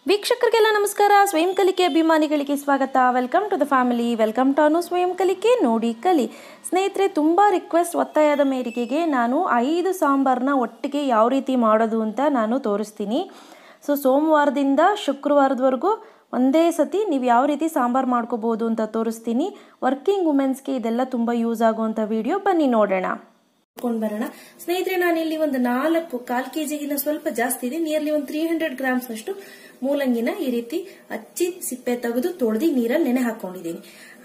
ವೀಕ್ಷಕರಿಗೆಲ್ಲ ನಮಸ್ಕಾರ. ಸ್ವಯಂ ಕಲಿಕೆ ಅಭಿಮಾನಿಗಳಿಗೆ ಸ್ವಾಗತ. Welcome to the family, welcome to ಅನು ಸ್ವಯಂ ಕಲಿಕೆ ನೋಡಿ ಕಲಿ. ಸ್ನೇಹಿತರೆ, ತುಂಬ ರಿಕ್ವೆಸ್ಟ್ ಒತ್ತಾಯದ ಮೇರೆಗೆ ನಾನು 5 ಸಾಂಬಾರನ್ನ ಒಟ್ಟಿಗೆ ಯಾವ ರೀತಿ ಮಾಡೋದು ಅಂತ ನಾನು ತೋರಿಸ್ತೀನಿ. ಸೋಮವಾರದಿಂದ ಶುಕ್ರವಾರದವರೆಗೂ ಒಂದೇ ಸತಿ ನೀವು ಯಾವ ರೀತಿ ಸಾಂಬಾರು ಮಾಡ್ಕೋಬೋದು ಅಂತ ತೋರಿಸ್ತೀನಿ. ವರ್ಕಿಂಗ್ ವುಮೆನ್ಸ್ಗೆ ಇದೆಲ್ಲ ತುಂಬ ಯೂಸ್ ಆಗುವಂಥ ವಿಡಿಯೋ, ಬನ್ನಿ ನೋಡೋಣ. ಬರೋಣ ಸ್ನೇಹಿತರೆ, ನಾನಿಲ್ಲಿ ಒಂದು 4 ಕೆಜಿಗಿನ ಸ್ವಲ್ಪ ಜಾಸ್ತಿ ಇದೆ, ನಿಯರ್ಲಿ ಒಂದು 300 ಗ್ರಾಮ್ಸ್ ಅಷ್ಟು ಮೂಲಂಗಿನ ಈ ರೀತಿ ಹಚ್ಚಿ ಸಿಪ್ಪೆ ತೆಗೆದು ತೊಳೆದು ನೀರಲ್ಲಿ ನೆನೆ ಹಾಕೊಂಡಿದ್ದೀನಿ.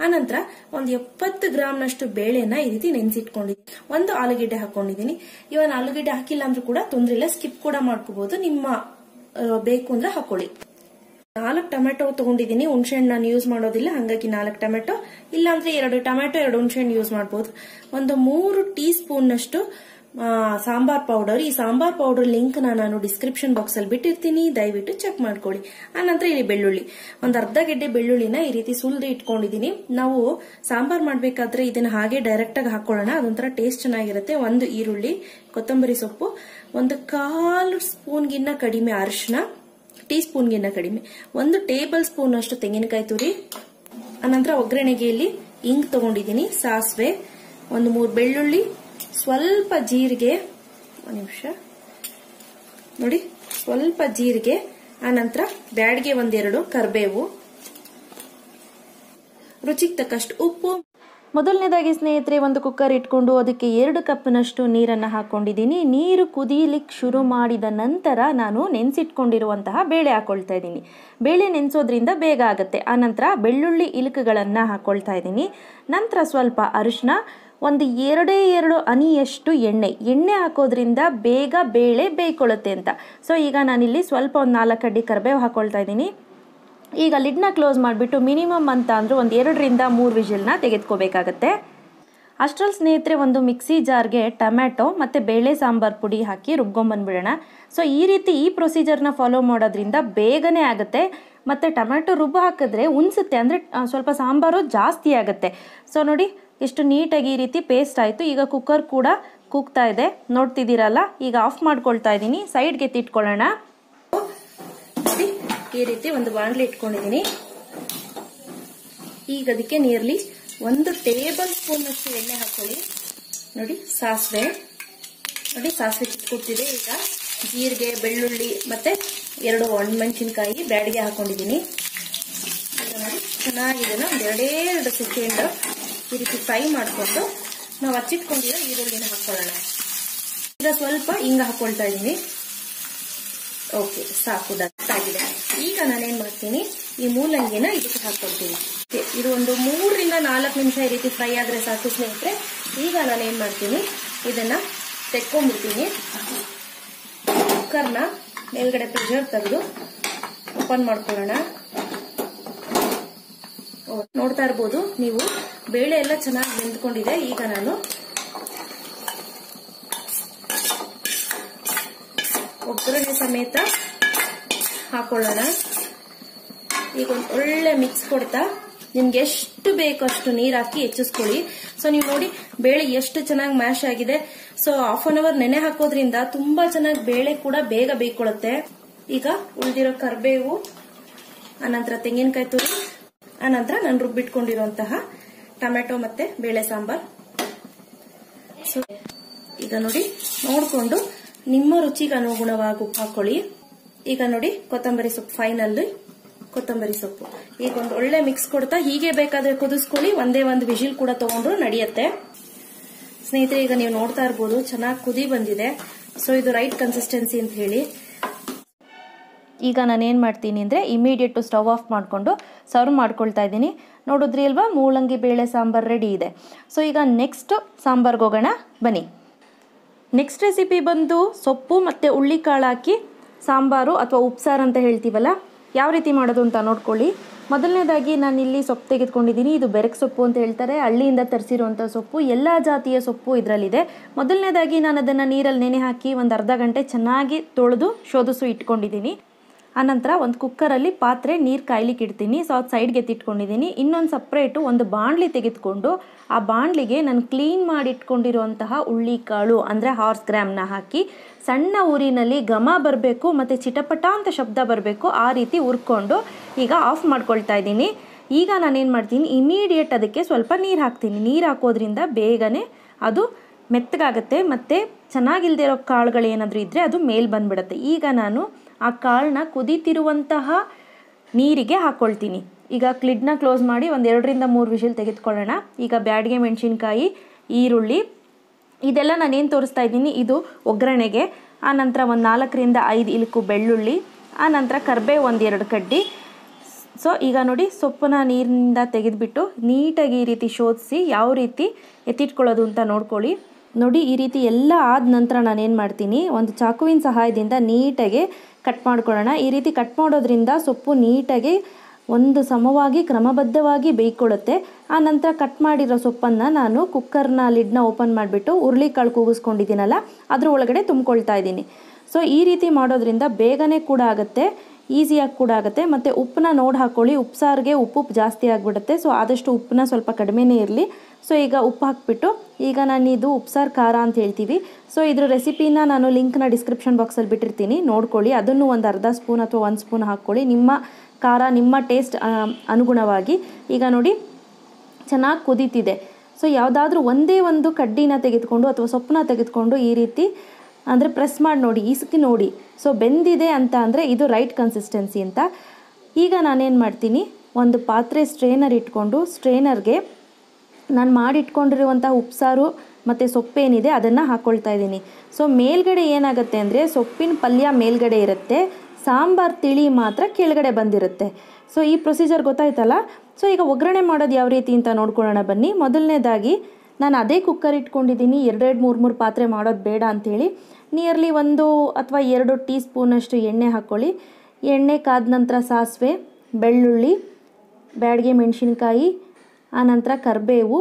ಆನಂತರ ಒಂದು 70 ಗ್ರಾಮ್ನಷ್ಟು ಬೇಳೆನ ಈ ರೀತಿ ನೆನೆಸಿಟ್ಕೊಂಡಿದ್ದೀನಿ. ಒಂದು ಆಲೂಗೆಡ್ಡೆ ಹಾಕೊಂಡಿದ್ದೀನಿ. ಇವನ್ ಆಲೂಗೆಡ್ಡೆ ಹಾಕಿಲ್ಲ ಅಂದ್ರೂ ಕೂಡ ತೊಂದ್ರೆ ಇಲ್ಲ, ಸ್ಕಿಪ್ ಕೂಡ ಮಾಡ್ಕೋಬಹುದು, ನಿಮ್ಮ ಬೇಕು ಅಂದ್ರೆ ಹಾಕೊಳ್ಳಿ. 4 ಟೊಮೆಟೊ ತಗೊಂಡಿದ್ದೀನಿ. ಹುಣಸೆಹಣ್ಣು ನಾನು ಯೂಸ್ ಮಾಡೋದಿಲ್ಲ, ಹಾಗಾಗಿ 4 ಟೊಮೆಟೊ, ಇಲ್ಲ ಅಂದ್ರೆ 2 ಟೊಮೆಟೊ 2 ಹುಣಸೆಹಣ್ಣು ಯೂಸ್ ಮಾಡಬಹುದು. ಒಂದು 3 ಟೀ ಸ್ಪೂನ್ ನಷ್ಟು ಸಾಂಬಾರ್ ಪೌಡರ್. ಈ ಸಾಂಬಾರ್ ಪೌಡರ್ ಲಿಂಕ್ ನಾನು ಡಿಸ್ಕ್ರಿಪ್ಷನ್ ಬಾಕ್ಸ್ ಅಲ್ಲಿ ಬಿಟ್ಟಿರ್ತೀನಿ, ದಯವಿಟ್ಟು ಚೆಕ್ ಮಾಡ್ಕೊಳ್ಳಿ. ಆನಂತರ ಇಲ್ಲಿ ಬೆಳ್ಳುಳ್ಳಿ, ಒಂದು ಅರ್ಧ ಗೆಡ್ಡೆ ಬೆಳ್ಳುಳ್ಳಿನ ಈ ರೀತಿ ಸುಲಿದು ಇಟ್ಕೊಂಡಿದ್ದೀನಿ. ನಾವು ಸಾಂಬಾರ್ ಮಾಡ್ಬೇಕಾದ್ರೆ ಇದನ್ನ ಹಾಗೆ ಡೈರೆಕ್ಟ್ ಆಗಿ ಹಾಕೊಳ್ಳೋಣ, ಅದೊಂಥರ ಟೇಸ್ಟ್ ಚೆನ್ನಾಗಿರುತ್ತೆ. ಒಂದು ಈರುಳ್ಳಿ, ಕೊತ್ತಂಬರಿ ಸೊಪ್ಪು, ಒಂದು 1/4 ಸ್ಪೂನ್ಗಿನ್ನ ಕಡಿಮೆ ಅರಿಶಿನ, ಟೀ ಸ್ಪೂನ್ಗಿನ್ನ ಕಡಿಮೆ, 1 ಟೇಬಲ್ ಸ್ಪೂನ್ ಅಷ್ಟು ತೆಂಗಿನಕಾಯಿ ತುರಿ. ಅನಂತರ ಒಗ್ಗರಣೆಗೆ ಇಲ್ಲಿ ಇಂಗ್ ತಗೊಂಡಿದ್ದೀನಿ, ಸಾಸಿವೆ, ಒಂದು 3 ಬೆಳ್ಳುಳ್ಳಿ, ಸ್ವಲ್ಪ ಜೀರಿಗೆ, ಒಂದು ನಿಮಿಷ ನೋಡಿ, ಸ್ವಲ್ಪ ಜೀರಿಗೆ. ಆನಂತರ ಬ್ಯಾಡ್ಗೆ 1-2 ಕರಿಬೇವು, ರುಚಿಗೆ ತಕ್ಕಷ್ಟು ಉಪ್ಪು. ಮೊದಲನೇದಾಗಿ ಸ್ನೇಹಿತರೆ, ಒಂದು ಕುಕ್ಕರ್ ಇಟ್ಕೊಂಡು ಅದಕ್ಕೆ 2 ಕಪ್ನಷ್ಟು ನೀರನ್ನು ಹಾಕೊಂಡಿದ್ದೀನಿ. ನೀರು ಕುದೀಲಿಕ್ಕೆ ಶುರು ಮಾಡಿದ ನಂತರ ನಾನು ನೆನೆಸಿಟ್ಕೊಂಡಿರುವಂತಹ ಬೇಳೆ ಹಾಕೊಳ್ತಾ ಇದ್ದೀನಿ. ಬೇಳೆ ನೆನೆಸೋದ್ರಿಂದ ಬೇಗ ಆಗುತ್ತೆ. ಆನಂತರ ಬೆಳ್ಳುಳ್ಳಿ ಇಲಕುಗಳನ್ನು ಹಾಕೊಳ್ತಾ ಇದ್ದೀನಿ. ನಂತರ ಸ್ವಲ್ಪ ಅರಿಶಿನ, ಒಂದು 2 ಹನಿಯಷ್ಟು ಎಣ್ಣೆ ಹಾಕೋದ್ರಿಂದ ಬೇಗ ಬೇಳೆ ಬೇಯ್ಕೊಳ್ಳುತ್ತೆ ಅಂತ. ಈಗ ನಾನಿಲ್ಲಿ ಸ್ವಲ್ಪ ಒಂದು 4 ಕಡ್ಡಿ ಕರಿಬೇವು ಹಾಕೊಳ್ತಾ ಇದ್ದೀನಿ. ಈಗ ಲಿಡ್ನ ಕ್ಲೋಸ್ ಮಾಡಿಬಿಟ್ಟು ಮಿನಿಮಮ್ ಅಂತ ಅಂದ್ರೆ ಒಂದು 2ರಿಂದ 3 ವಿಜಿಲ್ನ ತೆಗೆದುಕೋಬೇಕಾಗತ್ತೆ. ಅಷ್ಟರಲ್ಲಿ ಸ್ನೇಹಿತರೆ, ಒಂದು ಮಿಕ್ಸಿ ಜಾರ್ಗೆ ಟೊಮ್ಯಾಟೊ ಮತ್ತು ಬೇಳೆ ಸಾಂಬಾರು ಪುಡಿ ಹಾಕಿ ರುಬ್ಕೊಂಬಂದ್ಬಿಡೋಣ. ಈ ರೀತಿ ಈ ಪ್ರೊಸೀಜರ್ನ ಫಾಲೋ ಮಾಡೋದ್ರಿಂದ ಬೇಗನೆ ಆಗುತ್ತೆ. ಮತ್ತು ಟೊಮ್ಯಾಟೊ ರುಬ್ಬು ಹಾಕಿದ್ರೆ ಉನ್ಸುತ್ತೆ, ಅಂದರೆ ಸ್ವಲ್ಪ ಸಾಂಬಾರು ಜಾಸ್ತಿ ಆಗುತ್ತೆ. ನೋಡಿ, ಎಷ್ಟು ನೀಟಾಗಿ ಈ ರೀತಿ ಪೇಸ್ಟ್ ಆಯಿತು. ಈಗ ಕುಕ್ಕರ್ ಕೂಡ ಕೂಗ್ತಾ ಇದೆ, ನೋಡ್ತಿದ್ದೀರಲ್ಲ. ಈಗ ಆಫ್ ಮಾಡ್ಕೊಳ್ತಾ ಇದ್ದೀನಿ, ಸೈಡ್ಗೆ ಎತ್ತಿಟ್ಕೊಳ್ಳೋಣ. ಈ ರೀತಿ ಒಂದು ಬಾಣಲೆ ಇಟ್ಕೊಂಡಿದ್ದೀನಿ. ಈಗ ಅದಕ್ಕೆ ನಿಯರ್ಲಿ 1 ಟೇಬಲ್ ಸ್ಪೂನ್ ಅಷ್ಟು ಎಣ್ಣೆ ಹಾಕೊಳ್ಳಿ. ನೋಡಿ, ಸಾಸಿವೆ ಚಿಟ್ಕೊಡ್ತಿದೆ. ಈಗ ಜೀರಿಗೆ, ಬೆಳ್ಳುಳ್ಳಿ ಮತ್ತೆ 2 ಒಣಮೆಣಸಿನಕಾಯಿ ಬ್ಯಾಡಿಗೆ ಹಾಕೊಂಡಿದ್ದೀನಿ. ನೋಡಿ, ಚೆನ್ನಾಗಿದೆನ ಒಂದು 2 ಸೆಕೆಂಡ್ ಈ ರೀತಿ ಫ್ರೈ ಮಾಡಿಕೊಂಡು ನಾವು ಹಚ್ಚಿಟ್ಕೊಂಡಿರೋ ಈರುಳ್ಳಿನ ಹಾಕೊಳ್ಳೋಣ. ಈಗ ಸ್ವಲ್ಪ ಹಿಂಗ ಹಾಕೊಳ್ತಾ ಇದ್ದೀನಿ. ಓಕೆ, ಸಾಕು, ಆಗಿದೆ. ಈಗ ನಾನೇನ್ ಮಾಡ್ತೀನಿ, ಈ ಮೂಲಂಗಿನ ಇದಕ್ಕೆ ಹಾಕೊಳ್ತೀನಿ. ಇದು ಒಂದು 3ರಿಂದ 4 ನಿಮಿಷ ಈ ರೀತಿ ಫ್ರೈ ಆದ್ರೆ ಸಾಕು ಸ್ನೇಹಿತರೆ. ಈಗ ನಾನೇನ್ ಮಾಡ್ತೀನಿ, ಇದನ್ನ ತೆಕ್ಕೊಂಡ್ಬಿಡ್ತೀನಿ. ಕುಕ್ಕರ್ನ ಮೇಲ್ಗಡೆ ಪ್ರೆಷರ್ ತೆಗೆದು ಓಪನ್ ಮಾಡ್ಕೊಳ್ಳೋಣ. ನೋಡ್ತಾ ಇರ್ಬೋದು ನೀವು, ಬೇಳೆ ಎಲ್ಲ ಚೆನ್ನಾಗಿ ಬೆಂದ್ಕೊಂಡಿದೆ. ಈಗ ನಾನು ಒಗ್ಗರಣೆ ಸಮೇತ ಹಾಕೊಳ್ಳೋಣ. ಈಗ ಒಂದು ಒಳ್ಳೆ ಮಿಕ್ಸ್ ಕೊಡ್ತಾ ನಿಮ್ಗೆ ಎಷ್ಟು ಬೇಕು ಅಷ್ಟು ನೀರು ಹಾಕಿ ಹೆಚ್ಚಿಸ್ಕೊಳ್ಳಿ. ನೀವು ನೋಡಿ, ಬೇಳೆ ಎಷ್ಟು ಚೆನ್ನಾಗಿ ಮ್ಯಾಶ್ ಆಗಿದೆ. ಹಾಫ್ ಅನ್ ಅವರ್ ನೆನೆ ಹಾಕೋದ್ರಿಂದ ತುಂಬಾ ಚೆನ್ನಾಗಿ ಬೇಳೆ ಕೂಡ ಬೇಗ ಬೇಯ್ಕೊಳ್ಳುತ್ತೆ. ಈಗ ಉಳಿದಿರೋ ಕರಿಬೇವು, ಅನಂತರ ತೆಂಗಿನಕಾಯಿ ತುರಿ, ಅನಂತರ ನಾನು ರುಬ್ಬಿಟ್ಕೊಂಡಿರುವಂತಹ ಟೊಮೆಟೊ ಮತ್ತೆ ಬೇಳೆ ಸಾಂಬಾರ್. ಈಗ ನೋಡಿ, ನೋಡ್ಕೊಂಡು ನಿಮ್ಮ ರುಚಿಗೆ ಅನುಗುಣವಾಗಿ ಉಪ್ಪು ಹಾಕೊಳ್ಳಿ. ಈಗ ನೋಡಿ, ಕೊತ್ತಂಬರಿ ಸೊಪ್ಪು, ಫೈನಲ್ ಕೊತ್ತಂಬರಿ ಸೊಪ್ಪು. ಈಗ ಒಂದು ಒಳ್ಳೆ ಮಿಕ್ಸ್ ಕೊಡ್ತಾ ಹೀಗೆ ಬೇಕಾದ್ರೆ ಕುದಿಸ್ಕೊಳ್ಳಿ. ಒಂದೇ ಒಂದು ವಿಜಿಲ್ ಕೂಡ ತಗೊಂಡ್ರು ನಡೆಯುತ್ತೆ ಸ್ನೇಹಿತರೆ. ಈಗ ನೀವು ನೋಡ್ತಾ ಇರ್ಬೋದು, ಚೆನ್ನಾಗಿ ಕುದಿ ಬಂದಿದೆ. ಇದು ರೈಟ್ ಕನ್ಸಿಸ್ಟೆನ್ಸಿ ಅಂತ ಹೇಳಿ. ಈಗ ನಾನೇನು ಮಾಡ್ತೀನಿ ಅಂದರೆ, ಇಮಿಡಿಯೇಟ್ ಸ್ಟವ್ ಆಫ್ ಮಾಡಿಕೊಂಡು ಸರ್ವ್ ಮಾಡ್ಕೊಳ್ತಾ ಇದ್ದೀನಿ. ನೋಡಿದ್ರಿ ಅಲ್ವಾ, ಮೂಲಂಗಿ ಬೇಳೆ ಸಾಂಬಾರು ರೆಡಿ ಇದೆ. ಈಗ ನೆಕ್ಸ್ಟ್ ಸಾಂಬಾರ್ಗೆ ಹೋಗೋಣ, ಬನ್ನಿ. ನೆಕ್ಸ್ಟ್ ರೆಸಿಪಿ ಬಂದು ಸೊಪ್ಪು ಮತ್ತು ಹುಳ್ಳಿಕಾಳು ಹಾಕಿ ಸಾಂಬಾರು ಅಥವಾ ಉಪ್ಸಾರು ಅಂತ ಹೇಳ್ತೀವಲ್ಲ, ಯಾವ ರೀತಿ ಮಾಡೋದು ಅಂತ ನೋಡ್ಕೊಳ್ಳಿ. ಮೊದಲನೇದಾಗಿ ನಾನಿಲ್ಲಿ ಸೊಪ್ಪು ತೆಗೆದುಕೊಂಡಿದ್ದೀನಿ. ಇದು ಬೆರಕೆ ಸೊಪ್ಪು ಅಂತ ಹೇಳ್ತಾರೆ, ಹಳ್ಳಿಯಿಂದ ತರಿಸಿರುವಂಥ ಸೊಪ್ಪು. ಎಲ್ಲ ಜಾತಿಯ ಸೊಪ್ಪು ಇದರಲ್ಲಿದೆ. ಮೊದಲನೇದಾಗಿ ನಾನು ಅದನ್ನು ನೀರಲ್ಲಿ ನೆನೆ ಹಾಕಿ ಒಂದು ಅರ್ಧ ಗಂಟೆ ಚೆನ್ನಾಗಿ ತೊಳೆದು ಶೋಧಿಸಿ ಇಟ್ಕೊಂಡಿದ್ದೀನಿ. ಆನಂತರ ಒಂದು ಕುಕ್ಕರಲ್ಲಿ ಪಾತ್ರೆ ನೀರು ಕಾಯ್ಲಿಕ್ಕೆ ಇಡ್ತೀನಿ. ಸೊ ಅದು ಸೈಡ್ಗೆ ಎತ್ತಿಟ್ಕೊಂಡಿದ್ದೀನಿ. ಇನ್ನೊಂದು ಸಪ್ರೇಟು ಒಂದು ಬಾಣಲಿ ತೆಗೆದುಕೊಂಡು ಆ ಬಾಣಲಿಗೆ ನಾನು ಕ್ಲೀನ್ ಮಾಡಿ ಇಟ್ಕೊಂಡಿರುವಂತಹ ಹುಳ್ಳಿಕಾಳು ಅಂದರೆ ಹಾರ್ಸ್ ಗ್ರಾಮ್ನ ಹಾಕಿ ಸಣ್ಣ ಊರಿನಲ್ಲಿ ಘಮ ಬರಬೇಕು ಮತ್ತು ಚಿಟಪಟ ಅಂತ ಶಬ್ದ ಬರಬೇಕು, ಆ ರೀತಿ ಹುರ್ಕೊಂಡು ಈಗ ಆಫ್ ಮಾಡ್ಕೊಳ್ತಾ ಇದ್ದೀನಿ. ಈಗ ನಾನೇನು ಮಾಡ್ತೀನಿ, ಇಮಿಡಿಯೇಟ್ ಅದಕ್ಕೆ ಸ್ವಲ್ಪ ನೀರು ಹಾಕ್ತೀನಿ. ನೀರು ಹಾಕೋದ್ರಿಂದ ಬೇಗನೆ ಅದು ಮೆತ್ತಗಾಗುತ್ತೆ ಮತ್ತು ಚೆನ್ನಾಗಿಲ್ಲದೆ ಇರೋ ಕಾಳುಗಳು ಏನಾದರೂ ಇದ್ದರೆ ಅದು ಮೇಲೆ ಬಂದುಬಿಡುತ್ತೆ. ಈಗ ನಾನು ಆ ಕಾಳನ್ನ ಕುದೀತಿರುವಂತಹ ನೀರಿಗೆ ಹಾಕ್ಕೊಳ್ತೀನಿ. ಈಗ ಕ್ಲಿಡ್ನ ಕ್ಲೋಸ್ ಮಾಡಿ ಒಂದು 2-3 ವಿಷಲ್ ತೆಗೆದುಕೊಳ್ಳೋಣ. ಈಗ ಬ್ಯಾಡಿಗೆ ಮೆಣಸಿನ್ಕಾಯಿ, ಈರುಳ್ಳಿ ಇದೆಲ್ಲ ನಾನೇನು ತೋರಿಸ್ತಾ ಇದ್ದೀನಿ ಇದು ಒಗ್ಗರಣೆಗೆ. ಆನಂತರ ಒಂದು 4-5 ಇಲುಕು ಬೆಳ್ಳುಳ್ಳಿ, ಆನಂತರ ಕರಿಬೇವು 1-2 ಕಡ್ಡಿ. ಸೊ ಈಗ ನೋಡಿ ಸೊಪ್ಪನ್ನ ನೀರಿನಿಂದ ತೆಗೆದುಬಿಟ್ಟು ನೀಟಾಗಿ ಈ ರೀತಿ ಶೋಧಿಸಿ ಯಾವ ರೀತಿ ಎತ್ತಿಟ್ಕೊಳ್ಳೋದು ಅಂತ ನೋಡ್ಕೊಳ್ಳಿ. ನೋಡಿ ಈ ರೀತಿ ಎಲ್ಲ ಆದ ನಂತರ ನಾನೇನು ಮಾಡ್ತೀನಿ, ಒಂದು ಚಾಕುವಿನ ಸಹಾಯದಿಂದ ನೀಟಾಗಿ ಕಟ್ ಮಾಡ್ಕೊಳ್ಳೋಣ. ಈ ರೀತಿ ಕಟ್ ಮಾಡೋದ್ರಿಂದ ಸೊಪ್ಪು ನೀಟಾಗಿ ಒಂದು ಸಮವಾಗಿ ಕ್ರಮಬದ್ಧವಾಗಿ ಬೇಯ್ಕೊಳ್ಳುತ್ತೆ. ಆ ನಂತರ ಕಟ್ ಮಾಡಿರೋ ಸೊಪ್ಪನ್ನು ನಾನು ಕುಕ್ಕರ್ನ ಲಿಡ್ನ ಓಪನ್ ಮಾಡಿಬಿಟ್ಟು ಹುರುಳಿಕಾಳು ಕೂಗಿಸ್ಕೊಂಡಿದ್ದೀನಲ್ಲ ಅದ್ರ ಒಳಗಡೆ ತುಂಬ್ಕೊಳ್ತಾ ಇದ್ದೀನಿ. ಸೊ ಈ ರೀತಿ ಮಾಡೋದ್ರಿಂದ ಬೇಗನೆ ಕೂಡ ಆಗುತ್ತೆ, ಈಸಿಯಾಗಿ ಕೂಡ ಆಗುತ್ತೆ. ಮತ್ತು ಉಪ್ಪನ್ನ ನೋಡಿ ಹಾಕ್ಕೊಳ್ಳಿ, ಉಪ್ಪು ಸಾರಿಗೆ ಉಪ್ಪು ಜಾಸ್ತಿ ಆಗಿಬಿಡುತ್ತೆ. ಸೊ ಆದಷ್ಟು ಉಪ್ಪನ್ನ ಸ್ವಲ್ಪ ಕಡಿಮೆನೇ ಇರಲಿ. ಸೊ ಈಗ ಉಪ್ಪು ಹಾಕ್ಬಿಟ್ಟು ಈಗ ನಾನು ಇದು ಉಪ್ಸಾರು ಖಾರ ಅಂತ ಹೇಳ್ತೀವಿ. ಸೊ ಇದ್ರ ರೆಸಿಪಿನ ನಾನು ಲಿಂಕ್ನ ಡಿಸ್ಕ್ರಿಪ್ಷನ್ ಬಾಕ್ಸಲ್ಲಿ ಬಿಟ್ಟಿರ್ತೀನಿ, ನೋಡ್ಕೊಳ್ಳಿ. ಅದನ್ನು ಒಂದು ಅರ್ಧ ಸ್ಪೂನ್ ಅಥವಾ 1 ಸ್ಪೂನ್ ಹಾಕ್ಕೊಳ್ಳಿ, ನಿಮ್ಮ ಖಾರ ನಿಮ್ಮ ಟೇಸ್ಟ್ ಅನುಗುಣವಾಗಿ. ಈಗ ನೋಡಿ ಚೆನ್ನಾಗಿ ಕುದೀತಿದೆ. ಸೊ ಯಾವುದಾದ್ರೂ ಒಂದೇ ಒಂದು ಕಡ್ಡಿನ ತೆಗೆದುಕೊಂಡು ಅಥವಾ ಸೊಪ್ಪನ್ನ ತೆಗೆದುಕೊಂಡು ಈ ರೀತಿ ಅಂದರೆ ಪ್ರೆಸ್ ಮಾಡಿ ನೋಡಿ, ಇಸುಕಿ ನೋಡಿ. ಸೊ ಬೆಂದಿದೆ ಅಂತ ಅಂದರೆ ಇದು ರೈಟ್ ಕನ್ಸಿಸ್ಟೆನ್ಸಿ ಅಂತ. ಈಗ ನಾನೇನು ಮಾಡ್ತೀನಿ, ಒಂದು ಪಾತ್ರೆ ಸ್ಟ್ರೇನರ್ ಇಟ್ಕೊಂಡು ಸ್ಟ್ರೇನರ್ಗೆ ನಾನು ಮಾಡಿಟ್ಕೊಂಡಿರುವಂಥ ಉಪ್ಸಾರು ಮತ್ತು ಸೊಪ್ಪೇನಿದೆ ಅದನ್ನು ಹಾಕ್ಕೊಳ್ತಾ ಇದ್ದೀನಿ. ಸೊ ಮೇಲ್ಗಡೆ ಏನಾಗುತ್ತೆ ಅಂದರೆ ಸೊಪ್ಪಿನ ಪಲ್ಯ ಮೇಲ್ಗಡೆ ಇರುತ್ತೆ, ಸಾಂಬಾರು ತಿಳಿ ಮಾತ್ರ ಕೆಳಗಡೆ ಬಂದಿರುತ್ತೆ. ಸೊ ಈ ಪ್ರೊಸೀಜರ್ ಗೊತ್ತಾಯ್ತಲ್ಲ. ಸೊ ಈಗ ಒಗ್ಗರಣೆ ಮಾಡೋದು ಯಾವ ರೀತಿ ಅಂತ ನೋಡ್ಕೊಳ್ಳೋಣ ಬನ್ನಿ. ಮೊದಲನೇದಾಗಿ ನಾನು ಅದೇ ಕುಕ್ಕರ್ ಇಟ್ಕೊಂಡಿದ್ದೀನಿ, 2-3 ಪಾತ್ರೆ ಮಾಡೋದು ಬೇಡ ಅಂಥೇಳಿ. ನಿಯರ್ಲಿ 1 ಅಥವಾ 2 ಟೀ ಸ್ಪೂನಷ್ಟು ಎಣ್ಣೆ ಹಾಕ್ಕೊಳ್ಳಿ. ಎಣ್ಣೆ ಕಾದ ನಂತರ ಸಾಸಿವೆ, ಬೆಳ್ಳುಳ್ಳಿ, ಬ್ಯಾಡಿಗೆ ಮೆಣಸಿನ್ಕಾಯಿ, ಆನಂತರ ಕರಿಬೇವು,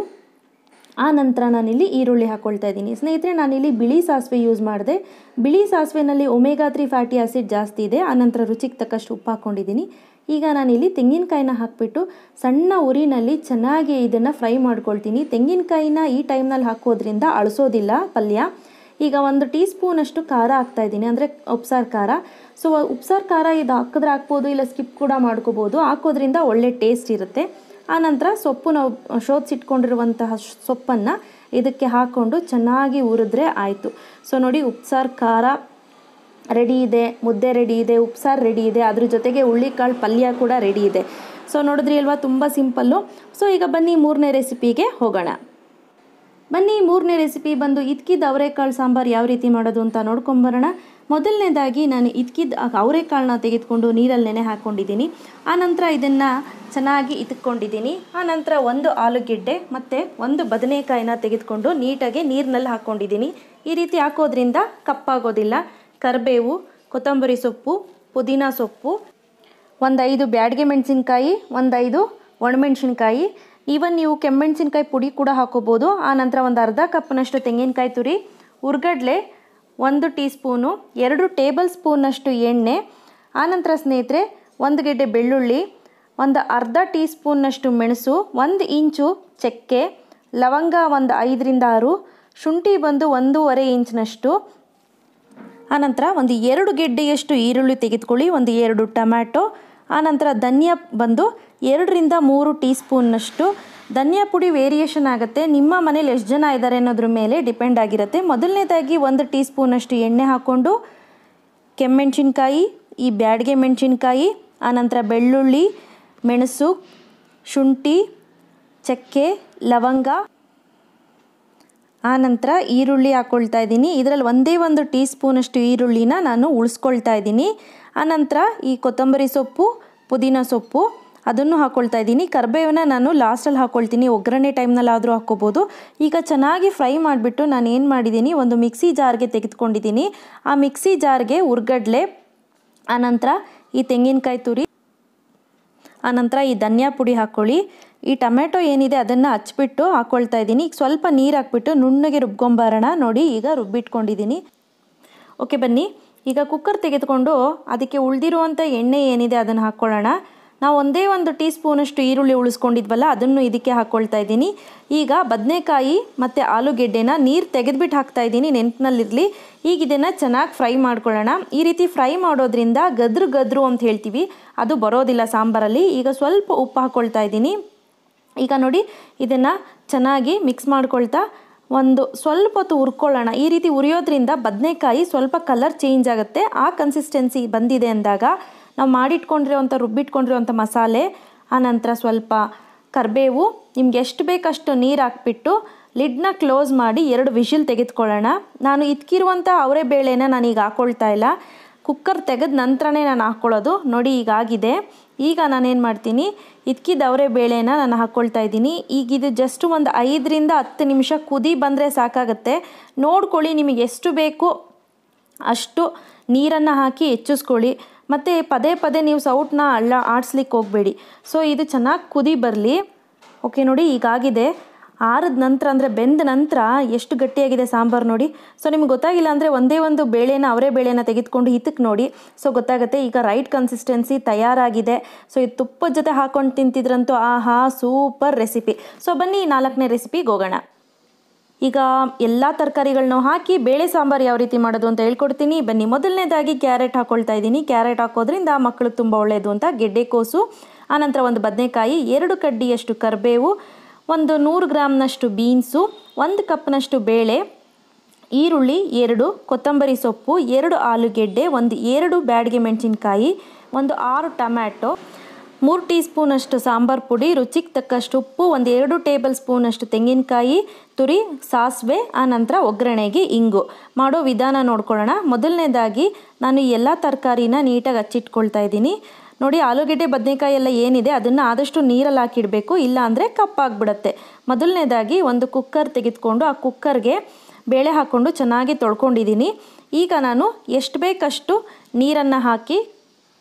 ಆನಂತರ ನಾನಿಲ್ಲಿ ಈರುಳ್ಳಿ ಹಾಕ್ಕೊಳ್ತಾ ಇದ್ದೀನಿ. ಸ್ನೇಹಿತರೆ ನಾನಿಲ್ಲಿ ಬಿಳಿ ಸಾಸಿವೆ ಯೂಸ್ ಮಾಡಿದೆ. ಬಿಳಿ ಸಾಸಿವೆನಲ್ಲಿ ಒಮೆಗಾ 3 ಫ್ಯಾಟಿ ಆಸಿಡ್ ಜಾಸ್ತಿ ಇದೆ. ಆನಂತರ ರುಚಿಗೆ ತಕ್ಕಷ್ಟು ಉಪ್ಪು ಹಾಕ್ಕೊಂಡಿದ್ದೀನಿ. ಈಗ ನಾನಿಲ್ಲಿ ತೆಂಗಿನಕಾಯಿನ ಹಾಕಿಬಿಟ್ಟು ಸಣ್ಣ ಉರಿನಲ್ಲಿ ಚೆನ್ನಾಗಿ ಇದನ್ನು ಫ್ರೈ ಮಾಡ್ಕೊಳ್ತೀನಿ. ತೆಂಗಿನಕಾಯಿನ ಈ ಟೈಮ್ನಲ್ಲಿ ಹಾಕೋದ್ರಿಂದ ಅಳಿಸೋದಿಲ್ಲ ಪಲ್ಯ. ಈಗ 1 ಟೀ ಸ್ಪೂನಷ್ಟು ಖಾರ ಹಾಕ್ತಾಯಿದ್ದೀನಿ, ಅಂದರೆ ಉಪ್ಸಾರು ಖಾರ. ಸೊ ಉಪ್ಸಾರು ಖಾರ ಇದು ಹಾಕಿದ್ರೆ ಹಾಕ್ಬೋದು, ಇಲ್ಲ ಸ್ಕಿಪ್ ಕೂಡ ಮಾಡ್ಕೋಬೋದು. ಹಾಕೋದ್ರಿಂದ ಒಳ್ಳೆ ಟೇಸ್ಟ್ ಇರುತ್ತೆ. ಆನಂತರ ಸೊಪ್ಪು ನಾವು ಶೋಧಿಸಿಟ್ಕೊಂಡಿರುವಂತಹ ಸೊಪ್ಪನ್ನು ಇದಕ್ಕೆ ಹಾಕ್ಕೊಂಡು ಚೆನ್ನಾಗಿ ಹುರಿದ್ರೆ ಆಯಿತು. ಸೊ ನೋಡಿ ಉಪ್ಸಾರು ಖಾರ ರೆಡಿ ಇದೆ, ಮುದ್ದೆ ರೆಡಿ ಇದೆ, ಉಪ್ಸಾರು ರೆಡಿ ಇದೆ, ಅದ್ರ ಜೊತೆಗೆ ಹುಳ್ಳಿಕಾಳು ಪಲ್ಯ ಕೂಡ ರೆಡಿ ಇದೆ. ಸೊ ನೋಡಿದ್ರಿ ಅಲ್ವಾ, ತುಂಬ ಸಿಂಪಲ್ಲು. ಸೊ ಈಗ ಬನ್ನಿ 3ನೇ ರೆಸಿಪಿಗೆ ಹೋಗೋಣ. ಬನ್ನಿ 3ನೇ ರೆಸಿಪಿ ಬಂದು ಇದ್ಕಿದ ಅವರೆಕಾಳು ಸಾಂಬಾರು ಯಾವ ರೀತಿ ಮಾಡೋದು ಅಂತ ನೋಡ್ಕೊಂಬರೋಣ. ಮೊದಲನೇದಾಗಿ ನಾನು ಇದ್ಕಿದ ಅವರೆಕಾಳನ್ನ ತೆಗೆದುಕೊಂಡು ನೀರಲ್ಲಿ ನೆನೆ ಹಾಕ್ಕೊಂಡಿದ್ದೀನಿ. ಆನಂತರ ಇದನ್ನು ಚೆನ್ನಾಗಿ ಇತ್ಕೊಂಡಿದ್ದೀನಿ. ಆನಂತರ 1 ಆಲೂಗೆಡ್ಡೆ ಮತ್ತು 1 ಬದನೆಕಾಯಿನ ತೆಗೆದುಕೊಂಡು ನೀಟಾಗಿ ನೀರಿನಲ್ಲಿ ಹಾಕ್ಕೊಂಡಿದ್ದೀನಿ. ಈ ರೀತಿ ಹಾಕೋದ್ರಿಂದ ಕಪ್ಪಾಗೋದಿಲ್ಲ. ಕರಿಬೇವು, ಕೊತ್ತಂಬರಿ ಸೊಪ್ಪು, ಪುದೀನ ಸೊಪ್ಪು, 5 ಬ್ಯಾಡಿಗೆ ಮೆಣಸಿನ್ಕಾಯಿ, 5 ಒಣಮೆಣಸಿನ್ಕಾಯಿ, ಈವನ್ ನೀವು ಕೆಮ್ಮೆಣಸಿನ್ಕಾಯಿ ಪುಡಿ ಕೂಡ ಹಾಕೋಬೋದು. ಆನಂತರ ಒಂದು ಅರ್ಧ ಕಪ್ನಷ್ಟು ತೆಂಗಿನಕಾಯಿ ತುರಿ, ಉರ್ಗಡ್ಲೆ 1 ಟೀ ಸ್ಪೂನು, 2 ಟೇಬಲ್ ಸ್ಪೂನಷ್ಟು ಎಣ್ಣೆ, ಆನಂತರ ಸ್ನೇಹಿತರೆ 1 ಗೆಡ್ಡೆ ಬೆಳ್ಳುಳ್ಳಿ, ಒಂದು ಅರ್ಧ ಟೀ ಸ್ಪೂನ್ನಷ್ಟು ಮೆಣಸು, 1 ಇಂಚು ಚಕ್ಕೆ, ಲವಂಗ 5-6, ಶುಂಠಿ ಬಂದು 1.5 ಇಂಚಿನಷ್ಟು, ಆನಂತರ 2 ಗೆಡ್ಡೆಯಷ್ಟು ಈರುಳ್ಳಿ ತೆಗೆದುಕೊಳ್ಳಿ, 2 ಟೊಮ್ಯಾಟೊ, ಆನಂತರ ಧನಿಯಾ ಬಂದು 2-3 ಟೀ ಸ್ಪೂನ್ನಷ್ಟು. ಧನಿಯಾ ಪುಡಿ ವೇರಿಯೇಷನ್ ಆಗುತ್ತೆ, ನಿಮ್ಮ ಮನೇಲಿ ಎಷ್ಟು ಜನ ಇದ್ದಾರೆ ಅನ್ನೋದ್ರ ಮೇಲೆ ಡಿಪೆಂಡ್ ಆಗಿರುತ್ತೆ. ಮೊದಲನೇದಾಗಿ 1 ಟೀ ಸ್ಪೂನಷ್ಟು ಎಣ್ಣೆ ಹಾಕ್ಕೊಂಡು ಕೆಮ್ಮೆಣಸಿನ್ಕಾಯಿ, ಈ ಬ್ಯಾಡಿಗೆ ಮೆಣಸಿನ್ಕಾಯಿ, ಆನಂತರ ಬೆಳ್ಳುಳ್ಳಿ, ಮೆಣಸು, ಶುಂಠಿ, ಚಕ್ಕೆ, ಲವಂಗ, ಆನಂತರ ಈರುಳ್ಳಿ ಹಾಕ್ಕೊಳ್ತಾ ಇದ್ದೀನಿ. ಇದರಲ್ಲಿ 1 ಟೀ ಸ್ಪೂನಷ್ಟು ಈರುಳ್ಳಿನ ನಾನು ಉಳಿಸ್ಕೊಳ್ತಾ ಇದ್ದೀನಿ. ಆನಂತರ ಈ ಕೊತ್ತಂಬರಿ ಸೊಪ್ಪು, ಪುದೀನ ಸೊಪ್ಪು ಅದನ್ನು ಹಾಕ್ಕೊಳ್ತಾ ಇದ್ದೀನಿ. ಕರಿಬೇವನ್ನ ನಾನು ಲಾಸ್ಟಲ್ಲಿ ಹಾಕ್ಕೊಳ್ತೀನಿ, ಒಗ್ಗರಣೆ ಟೈಮ್ನಲ್ಲಾದರೂ ಹಾಕ್ಕೋಬೋದು. ಈಗ ಚೆನ್ನಾಗಿ ಫ್ರೈ ಮಾಡಿಬಿಟ್ಟು ನಾನು ಏನು ಮಾಡಿದ್ದೀನಿ, ಒಂದು ಮಿಕ್ಸಿ ಜಾರ್ಗೆ ತೆಗೆದುಕೊಂಡಿದ್ದೀನಿ. ಆ ಮಿಕ್ಸಿ ಜಾರ್ಗೆ ಉರ್ಗಡ್ಲೆ, ಆನಂತರ ಈ ತೆಂಗಿನಕಾಯಿ ತುರಿ, ಆನಂತರ ಈ ಧನಿಯಾ ಪುಡಿ ಹಾಕ್ಕೊಳ್ಳಿ. ಈ ಟೊಮೆಟೊ ಏನಿದೆ ಅದನ್ನು ಹಚ್ಬಿಟ್ಟು ಹಾಕ್ಕೊಳ್ತಾ ಇದ್ದೀನಿ. ಈಗ ಸ್ವಲ್ಪ ನೀರು ಹಾಕ್ಬಿಟ್ಟು ನುಣ್ಣಗೆ ರುಬ್ಕೊಂಬರೋಣ. ನೋಡಿ ಈಗ ರುಬ್ಬಿಟ್ಕೊಂಡಿದ್ದೀನಿ. ಓಕೆ ಬನ್ನಿ, ಈಗ ಕುಕ್ಕರ್ ತೆಗೆದುಕೊಂಡು ಅದಕ್ಕೆ ಉಳಿದಿರುವಂಥ ಎಣ್ಣೆ ಏನಿದೆ ಅದನ್ನು ಹಾಕ್ಕೊಳ್ಳೋಣ. ನಾವು ಒಂದೇ 1 ಟೀ ಸ್ಪೂನಷ್ಟು ಈರುಳ್ಳಿ ಉಳಿಸ್ಕೊಂಡಿದ್ವಲ್ಲ ಅದನ್ನು ಇದಕ್ಕೆ ಹಾಕ್ಕೊಳ್ತಾ ಇದ್ದೀನಿ. ಈಗ ಬದನೆಕಾಯಿ ಮತ್ತು ಆಲೂಗೆಡ್ಡೆನ ನೀರು ತೆಗೆದುಬಿಟ್ಟು ಹಾಕ್ತಾ ಇದ್ದೀನಿ, ನೆನಪಿನಲ್ಲಿರಲಿ. ಈಗ ಇದನ್ನು ಚೆನ್ನಾಗಿ ಫ್ರೈ ಮಾಡ್ಕೊಳ್ಳೋಣ. ಈ ರೀತಿ ಫ್ರೈ ಮಾಡೋದ್ರಿಂದ ಗದ್ರು ಅಂತ ಹೇಳ್ತೀವಿ, ಅದು ಬರೋದಿಲ್ಲ ಸಾಂಬಾರಲ್ಲಿ. ಈಗ ಸ್ವಲ್ಪ ಉಪ್ಪು ಹಾಕ್ಕೊಳ್ತಾ ಇದ್ದೀನಿ. ಈಗ ನೋಡಿ ಇದನ್ನು ಚೆನ್ನಾಗಿ ಮಿಕ್ಸ್ ಮಾಡ್ಕೊಳ್ತಾ ಸ್ವಲ್ಪ ಹೊತ್ತು ಹುರ್ಕೊಳ್ಳೋಣ. ಈ ರೀತಿ ಹುರಿಯೋದ್ರಿಂದ ಬದನೆಕಾಯಿ ಸ್ವಲ್ಪ ಕಲರ್ ಚೇಂಜ್ ಆಗುತ್ತೆ. ಆ ಕನ್ಸಿಸ್ಟೆನ್ಸಿ ಬಂದಿದೆ ಅಂದಾಗ ನಾವು ಮಾಡಿಟ್ಕೊಂಡಿರೋವಂಥ ರುಬ್ಬಿಟ್ಕೊಂಡಿರೋವಂಥ ಮಸಾಲೆ, ಆನಂತರ ಸ್ವಲ್ಪ ಕರಿಬೇವು, ನಿಮ್ಗೆ ಎಷ್ಟು ಬೇಕಷ್ಟು ನೀರು ಹಾಕ್ಬಿಟ್ಟು ಲಿಡ್ನ ಕ್ಲೋಸ್ ಮಾಡಿ 2 ವಿಷಿಲ್ ತೆಗೆದುಕೊಳ್ಳೋಣ. ನಾನು ಇದ್ಕಿರುವಂಥ ಅವರೇ ಬೇಳೆನ ನಾನೀಗ ಹಾಕ್ಕೊಳ್ತಾ ಇಲ್ಲ, ಕುಕ್ಕರ್ ತೆಗೆದ ನಂತರನೇ ನಾನು ಹಾಕ್ಕೊಳ್ಳೋದು. ನೋಡಿ ಈಗಾಗಿದೆ. ಈಗ ನಾನೇನು ಮಾಡ್ತೀನಿ, ಇದ್ಕಿದ ಅವರೇ ಬೇಳೆನ ನಾನು ಹಾಕ್ಕೊಳ್ತಾ ಇದ್ದೀನಿ. ಈಗ ಇದು ಜಸ್ಟ್ ಒಂದು 5 ರಿಂದ 10 ನಿಮಿಷ ಕುದಿ ಬಂದರೆ ಸಾಕಾಗುತ್ತೆ. ನೋಡ್ಕೊಳ್ಳಿ, ನಿಮಗೆ ಎಷ್ಟು ಬೇಕು ಅಷ್ಟು ನೀರನ್ನು ಹಾಕಿ ಹೆಚ್ಚಿಸ್ಕೊಳ್ಳಿ. ಮತ್ತು ಪದೇ ಪದೇ ನೀವು ಸೌಟನ್ನ ಆಡಿಸ್ಲಿಕ್ಕೆ ಹೋಗಬೇಡಿ. ಸೊ ಇದು ಚೆನ್ನಾಗಿ ಕುದಿ ಬರಲಿ. ಓಕೆ ನೋಡಿ ಈಗಾಗಿದೆ. ಆರಿದ ನಂತರ ಅಂದರೆ ಬೆಂದ ನಂತರ ಎಷ್ಟು ಗಟ್ಟಿಯಾಗಿದೆ ಸಾಂಬಾರು ನೋಡಿ. ಸೊ ನಿಮ್ಗೆ ಗೊತ್ತಾಗಿಲ್ಲ ಅಂದರೆ ಒಂದೇ ಒಂದು ಬೇಳೆನ ಅವರೇ ಬೇಳೆನ ತೆಗೆದುಕೊಂಡು ಹಿತಕ್ಕೆ ನೋಡಿ, ಸೊ ಗೊತ್ತಾಗುತ್ತೆ. ಈಗ ರೈಟ್ ಕನ್ಸಿಸ್ಟೆನ್ಸಿ ತಯಾರಾಗಿದೆ. ಸೊ ಇದು ತುಪ್ಪದ ಜೊತೆ ಹಾಕ್ಕೊಂಡು ತಿಂತಿದ್ರಂತೂ ಆಹಾ ಸೂಪರ್ ರೆಸಿಪಿ. ಸೊ ಬನ್ನಿ 4ನೇ ರೆಸಿಪಿಗೆ ಹೋಗೋಣ. ಈಗ ಎಲ್ಲ ತರಕಾರಿಗಳನ್ನ ಹಾಕಿ ಬೇಳೆ ಸಾಂಬಾರು ಯಾವ ರೀತಿ ಮಾಡೋದು ಅಂತ ಹೇಳ್ಕೊಡ್ತೀನಿ ಬನ್ನಿ. ಮೊದಲನೇದಾಗಿ ಕ್ಯಾರೆಟ್ ಹಾಕ್ಕೊಳ್ತಾ ಇದ್ದೀನಿ. ಕ್ಯಾರೆಟ್ ಹಾಕೋದ್ರಿಂದ ಮಕ್ಕಳಿಗೆ ತುಂಬ ಒಳ್ಳೆಯದು ಅಂತ. ಗೆಡ್ಡೆಕೋಸು, ಆನಂತರ 1 ಬದನೆಕಾಯಿ, 2 ಕಡ್ಡಿಯಷ್ಟು ಕರಿಬೇವು, 100 ಗ್ರಾಮ್ನಷ್ಟು ಬೀನ್ಸು, 1 ಕಪ್ನಷ್ಟು ಬೇಳೆ, ಈರುಳ್ಳಿ 2, ಕೊತ್ತಂಬರಿ ಸೊಪ್ಪು, 2 ಆಲೂಗೆಡ್ಡೆ, 2 ಬ್ಯಾಡಗೆ ಮೆಣಸಿನ್ಕಾಯಿ, 6 ಟೊಮ್ಯಾಟೊ, 3 ಟೀ ಸ್ಪೂನಷ್ಟು ಸಾಂಬಾರು ಪುಡಿ, ರುಚಿಗೆ ತಕ್ಕಷ್ಟು ಉಪ್ಪು, 2 ಟೇಬಲ್ ಸ್ಪೂನಷ್ಟು ತೆಂಗಿನಕಾಯಿ ತುರಿ, ಸಾಸಿವೆ, ಆನಂತರ ಒಗ್ಗರಣೆಗೆ ಇಂಗು. ಮಾಡೋ ವಿಧಾನ ನೋಡ್ಕೊಳ್ಳೋಣ. ಮೊದಲನೇದಾಗಿ ನಾನು ಎಲ್ಲ ತರಕಾರಿನ ನೀಟಾಗಿ ಹಚ್ಚಿಟ್ಕೊಳ್ತಾ ಇದ್ದೀನಿ. ನೋಡಿ ಆಲೂಗೆಡ್ಡೆ ಬದನೆಕಾಯಿ ಎಲ್ಲ ಏನಿದೆ ಅದನ್ನು ಆದಷ್ಟು ನೀರಲ್ಲಿ ಹಾಕಿಡಬೇಕು, ಇಲ್ಲ ಅಂದರೆ ಕಪ್ಪಾಗಿಬಿಡುತ್ತೆ. ಮೊದಲನೇದಾಗಿ ಒಂದು ಕುಕ್ಕರ್ ತೆಗೆದುಕೊಂಡು ಆ ಕುಕ್ಕರ್ಗೆ ಬೇಳೆ ಹಾಕ್ಕೊಂಡು ಚೆನ್ನಾಗಿ ತೊಳ್ಕೊಂಡಿದ್ದೀನಿ. ಈಗ ನಾನು ಎಷ್ಟು ಬೇಕಷ್ಟು ನೀರನ್ನು ಹಾಕಿ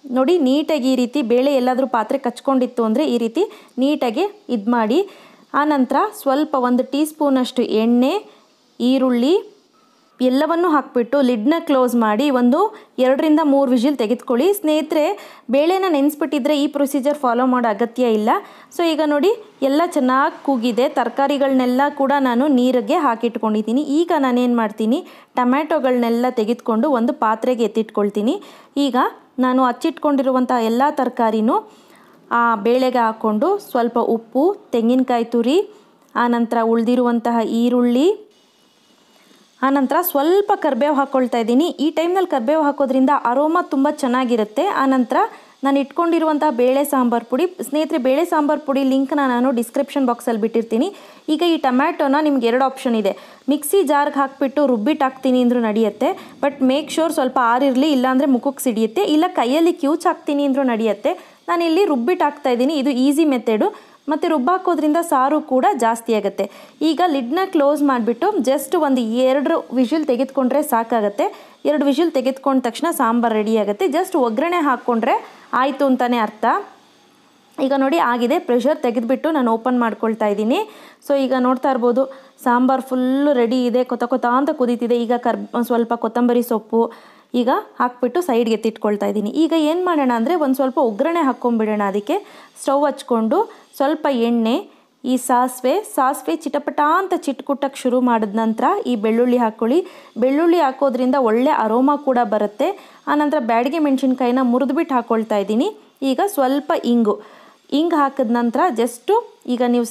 ನೋಡಿ ನೀಟಾಗಿ ಈ ರೀತಿ ಬೇಳೆ ಎಲ್ಲಾದರೂ ಪಾತ್ರೆ ಕಚ್ಕೊಂಡಿತ್ತು ಅಂದರೆ ಈ ರೀತಿ ನೀಟಾಗಿ ಇದು ಮಾಡಿ. ಆನಂತರ ಸ್ವಲ್ಪ 1 ಟೀ ಸ್ಪೂನಷ್ಟು ಎಣ್ಣೆ, ಈರುಳ್ಳಿ ಎಲ್ಲವನ್ನು ಹಾಕಿಬಿಟ್ಟು ಲಿಡ್ನ ಕ್ಲೋಸ್ ಮಾಡಿ 2 ರಿಂದ 3 ವಿಷಿಲ್ ತೆಗೆದುಕೊಳ್ಳಿ. ಸ್ನೇಹಿತರೆ, ಬೇಳೆನ ನೆನೆಸ್ಬಿಟ್ಟಿದ್ರೆ ಈ ಪ್ರೊಸೀಜರ್ ಫಾಲೋ ಮಾಡೋ ಅಗತ್ಯ ಇಲ್ಲ. ಸೊ ಈಗ ನೋಡಿ ಎಲ್ಲ ಚೆನ್ನಾಗಿ ಕೂಗಿದೆ. ತರಕಾರಿಗಳನ್ನೆಲ್ಲ ಕೂಡ ನಾನು ನೀರಿಗೆ ಹಾಕಿಟ್ಕೊಂಡಿದ್ದೀನಿ. ಈಗ ನಾನೇನು ಮಾಡ್ತೀನಿ, ಟೊಮ್ಯಾಟೊಗಳನ್ನೆಲ್ಲ ತೆಗೆದುಕೊಂಡು ಒಂದು ಪಾತ್ರೆಗೆ ಎತ್ತಿಟ್ಕೊಳ್ತೀನಿ. ಈಗ ನಾನು ಹಚ್ಚಿಟ್ಕೊಂಡಿರುವಂಥ ಎಲ್ಲ ತರಕಾರಿನೂ ಆ ಬೇಳೆಗೆ ಹಾಕ್ಕೊಂಡು ಸ್ವಲ್ಪ ಉಪ್ಪು, ತೆಂಗಿನಕಾಯಿ ತುರಿ, ಆನಂತರ ಉಳಿದಿರುವಂತಹ ಈರುಳ್ಳಿ, ಆನಂತರ ಸ್ವಲ್ಪ ಕರಿಬೇವು ಹಾಕ್ಕೊಳ್ತಾ ಇದ್ದೀನಿ. ಈ ಟೈಮ್ನಲ್ಲಿ ಕರಿಬೇವು ಹಾಕೋದ್ರಿಂದ ಅರೋಮಾ ತುಂಬ ಚೆನ್ನಾಗಿರುತ್ತೆ. ಆನಂತರ ನಾನು ಇಟ್ಕೊಂಡಿರುವಂಥ ಬೇಳೆ ಸಾಂಬಾರು ಪುಡಿ, ಸ್ನೇಹಿತರೆ ಬೇಳೆ ಸಾಂಬಾರು ಪುಡಿ ಲಿಂಕ್ನ ನಾನು ಡಿಸ್ಕ್ರಿಪ್ಷನ್ ಬಾಕ್ಸಲ್ಲಿ ಬಿಟ್ಟಿರ್ತೀನಿ. ಈಗ ಈ ಟೊಮ್ಯಾಟೊನ ನಿಮ್ಗೆ 2 ಆಪ್ಷನ್ ಇದೆ. ಮಿಕ್ಸಿ ಜಾರ್ಗೆ ಹಾಕಿಬಿಟ್ಟು ರುಬ್ಬಿಟ್ಟು ಹಾಕ್ತೀನಿ ಅಂದರೂ ನಡೆಯುತ್ತೆ, ಬಟ್ ಮೇಕ್ ಶೋರ್ ಸ್ವಲ್ಪ ಆರಿರಲಿ, ಇಲ್ಲಾಂದರೆ ಮುಖಕ್ಕೆ ಸಿಡಿಯುತ್ತೆ. ಇಲ್ಲ ಕೈಯಲ್ಲಿ ಕ್ಯೂಚ್ ಹಾಕ್ತೀನಿ ಅಂದರೂ ನಡೆಯುತ್ತೆ. ನಾನಿಲ್ಲಿ ರುಬ್ಬಿಟ್ಟು ಹಾಕ್ತಾಯಿದ್ದೀನಿ, ಇದು ಈಸಿ ಮೆಥಡು. ಮತ್ತು ರುಬ್ಬಾಕೋದ್ರಿಂದ ಸಾರು ಕೂಡ ಜಾಸ್ತಿ ಆಗುತ್ತೆ. ಈಗ ಲಿಡ್ನ ಕ್ಲೋಸ್ ಮಾಡಿಬಿಟ್ಟು ಜಸ್ಟ್ 2 ವಿಷಿಲ್ ತೆಗೆದುಕೊಂಡ್ರೆ ಸಾಕಾಗುತ್ತೆ. 2 ವಿಷಿಲ್ ತೆಗೆದುಕೊಂಡ ತಕ್ಷಣ ಸಾಂಬಾರು ರೆಡಿ ಆಗುತ್ತೆ. ಜಸ್ಟ್ ಒಗ್ಗರಣೆ ಹಾಕ್ಕೊಂಡ್ರೆ ಆಯಿತು ಅಂತಲೇ ಅರ್ಥ. ಈಗ ನೋಡಿ ಆಗಿದೆ. ಪ್ರೆಷರ್ ತೆಗೆದುಬಿಟ್ಟು ನಾನು ಓಪನ್ ಮಾಡ್ಕೊಳ್ತಾ ಇದ್ದೀನಿ. ಸೊ ಈಗ ನೋಡ್ತಾ ಇರ್ಬೋದು ಸಾಂಬಾರು ಫುಲ್ಲು ರೆಡಿ ಇದೆ, ಕೊತ ಅಂತ ಕುದೀತಿದೆ. ಈಗ ಸ್ವಲ್ಪ ಕೊತ್ತಂಬರಿ ಸೊಪ್ಪು ಈಗ ಹಾಕ್ಬಿಟ್ಟು ಸೈಡ್ಗೆ ಎತ್ತಿಟ್ಕೊಳ್ತಾ ಇದ್ದೀನಿ. ಈಗ ಏನು ಮಾಡೋಣ ಅಂದರೆ ಒಂದು ಸ್ವಲ್ಪ ಒಗ್ಗರಣೆ ಹಾಕ್ಕೊಂಬಿಡೋಣ. ಅದಕ್ಕೆ ಸ್ಟವ್ ಹಚ್ಕೊಂಡು ಸ್ವಲ್ಪ ಎಣ್ಣೆ, ಈ ಸಾಸಿವೆ ಚಿಟಪಟ ಅಂತ ಚಿಟ್ಕುಟ್ಟಕ್ಕೆ ಶುರು ಮಾಡಿದ ನಂತರ ಈ ಬೆಳ್ಳುಳ್ಳಿ ಹಾಕ್ಕೊಳ್ಳಿ. ಬೆಳ್ಳುಳ್ಳಿ ಹಾಕೋದ್ರಿಂದ ಒಳ್ಳೆ ಅರೋಮಾ ಕೂಡ ಬರುತ್ತೆ. ಆನಂತರ ಬ್ಯಾಡಗೆ ಮೆಣಸಿನ್ಕಾಯಿನ ಮುರಿದ್ಬಿಟ್ಟು ಹಾಕ್ಕೊಳ್ತಾ ಇದ್ದೀನಿ. ಈಗ ಸ್ವಲ್ಪ ಇಂಗು ಹಾಕಿದ ನಂತರ ಜಸ್ಟು ಈಗ ನೀವು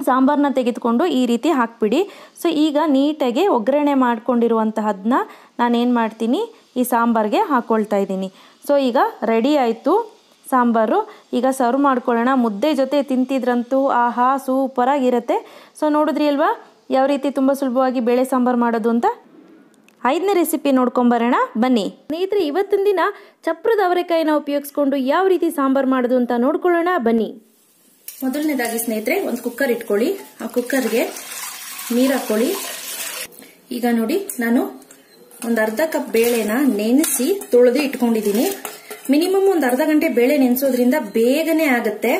ಸಾಂಬಾರನ್ನ ತೆಗೆದುಕೊಂಡು ಈ ರೀತಿ ಹಾಕ್ಬಿಡಿ. ಸೊ ಈಗ ನೀಟಾಗಿ ಒಗ್ಗರಣೆ ಮಾಡ್ಕೊಂಡಿರುವಂತಹದನ್ನ ನಾನೇನು ಮಾಡ್ತೀನಿ, ಈ ಸಾಂಬಾರಿಗೆ ಹಾಕ್ಕೊಳ್ತಾ ಇದ್ದೀನಿ. ಸೊ ಈಗ ರೆಡಿ ಆಯಿತು ಸಾಂಬಾರು. ಈಗ ಸರ್ವ್ ಮಾಡ್ಕೊಳ್ಳೋಣ. ಮುದ್ದೆ ಜೊತೆ ತಿಂತಿದ್ರಂತೂ ಆಹಾ ಸೂಪರಾಗಿರುತ್ತೆ. ಸೊ ನೋಡಿದ್ರಿ ಅಲ್ವಾ ಯಾವ ರೀತಿ ತುಂಬ ಸುಲಭವಾಗಿ ಬೇಳೆ ಸಾಂಬಾರು ಮಾಡೋದು ಅಂತ. 5ನೇ ರೆಸಿಪಿ ನೋಡ್ಕೊಂಬರೋಣ ಬನ್ನಿ. ಸ್ನೇಹಿತರೆ, ಇವತ್ತಿನ ದಿನ ಚಪ್ರದ ಅವರೆಕಾಯಿನ ಉಪಯೋಗಿಸ್ಕೊಂಡು ಯಾವ ರೀತಿ ಸಾಂಬಾರು ಮಾಡೋದು ಅಂತ ನೋಡ್ಕೊಳ್ಳೋಣ ಬನ್ನಿ. ಮೊದಲನೇದಾಗಿ ಸ್ನೇಹಿತರೆ ಒಂದು ಕುಕ್ಕರ್ ಇಟ್ಕೊಳ್ಳಿ. ಆ ಕುಕ್ಕರ್ಗೆ ನೀರು ಹಾಕ್ಕೊಳ್ಳಿ. ಈಗ ನೋಡಿ ನಾನು ಒಂದು ಅರ್ಧ ಕಪ್ ಬೇಳೆನ ನೆನೆಸಿ ತೊಳೆದು ಇಟ್ಕೊಂಡಿದ್ದೀನಿ. ಮಿನಿಮಮ್ ಒಂದು ಅರ್ಧ ಗಂಟೆ ಬೇಳೆ ನೆನೆಸೋದ್ರಿಂದ ಬೇಗನೆ ಆಗುತ್ತೆ.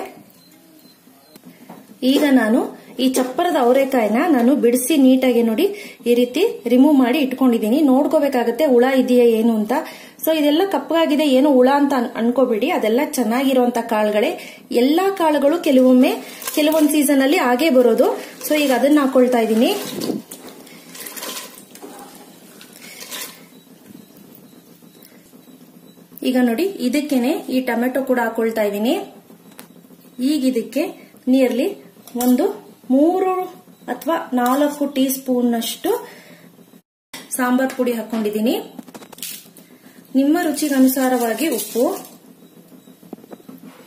ಈಗ ನಾನು ಈ ಚಪ್ಪರದ ಅವರೆಕಾಯಿನ ನಾನು ಬಿಡಿಸಿ ನೀಟಾಗಿ ನೋಡಿ ಈ ರೀತಿ ರಿಮೂವ್ ಮಾಡಿ ಇಟ್ಕೊಂಡಿದ್ದೀನಿ. ನೋಡ್ಕೋಬೇಕಾಗತ್ತೆ ಹುಳ ಇದೆಯಾ ಏನು ಅಂತ. ಸೊ ಇದೆಲ್ಲ ಕಪ್ಪಗಾಗಿದೆ, ಏನು ಹುಳ ಅಂತ ಅನ್ಕೋಬೇಡಿ, ಅದೆಲ್ಲ ಚೆನ್ನಾಗಿರುವಂತ ಕಾಳುಗಳೇ. ಎಲ್ಲಾ ಕಾಳುಗಳು ಕೆಲವೊಂದು ಸೀಸನ್ ಅಲ್ಲಿ ಹಾಗೆ ಬರೋದು. ಸೊ ಈಗ ಅದನ್ನ ಹಾಕೊಳ್ತಾ ಇದ್ದೀನಿ. ಈಗ ನೋಡಿ ಇದಕ್ಕೇನೆ ಈ ಟೊಮೆಟೊ ಕೂಡ ಹಾಕೊಳ್ತಾ ಇದ್ದೀನಿ. ಈಗ ಇದಕ್ಕೆ ನಿಯರ್ಲಿ ಒಂದು 3 ಅಥವಾ 4 ಟೀ ಸ್ಪೂನ್ ಅಷ್ಟು ಸಾಂಬಾರ್ ಪುಡಿ ಹಾಕೊಂಡಿದ್ದೀನಿ. ನಿಮ್ಮ ರುಚಿಗೆ ಅನುಸಾರವಾಗಿ ಉಪ್ಪು.